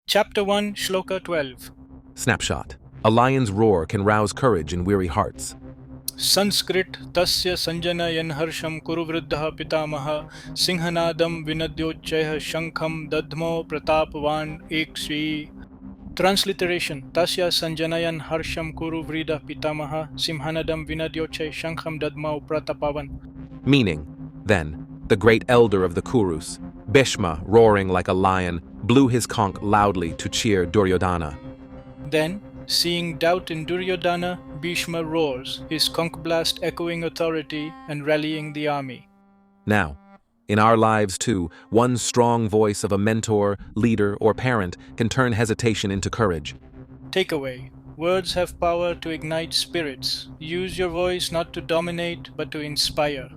Chapter 1, Shloka 12. Snapshot. A lion's roar can rouse courage in weary hearts. Sanskrit. Tasya sañjanayan harṣaṁ kuru-vṛddhaḥ pitāmahaḥ Siṁhanādaṁ vinadyocchaiḥ śaṅkhaṁ dadhmau pratāpavān ekṣvi. Transliteration. Tasya sañjanayan harṣaṁ kuru-vṛddhaḥ pitāmahaḥ Siṁhanādaṁ vinadyocchaiḥ śaṅkhaṁ dadhmau pratāpavān. Meaning, then, the great elder of the Kurus, Bhishma, roaring like a lion, blew his conch loudly to cheer Duryodhana. Then, seeing doubt in Duryodhana, Bhishma roars, his conch blast echoing authority and rallying the army. Now, in our lives too, one strong voice of a mentor, leader, or parent can turn hesitation into courage. Takeaway. Words have power to ignite spirits. Use your voice not to dominate, but to inspire.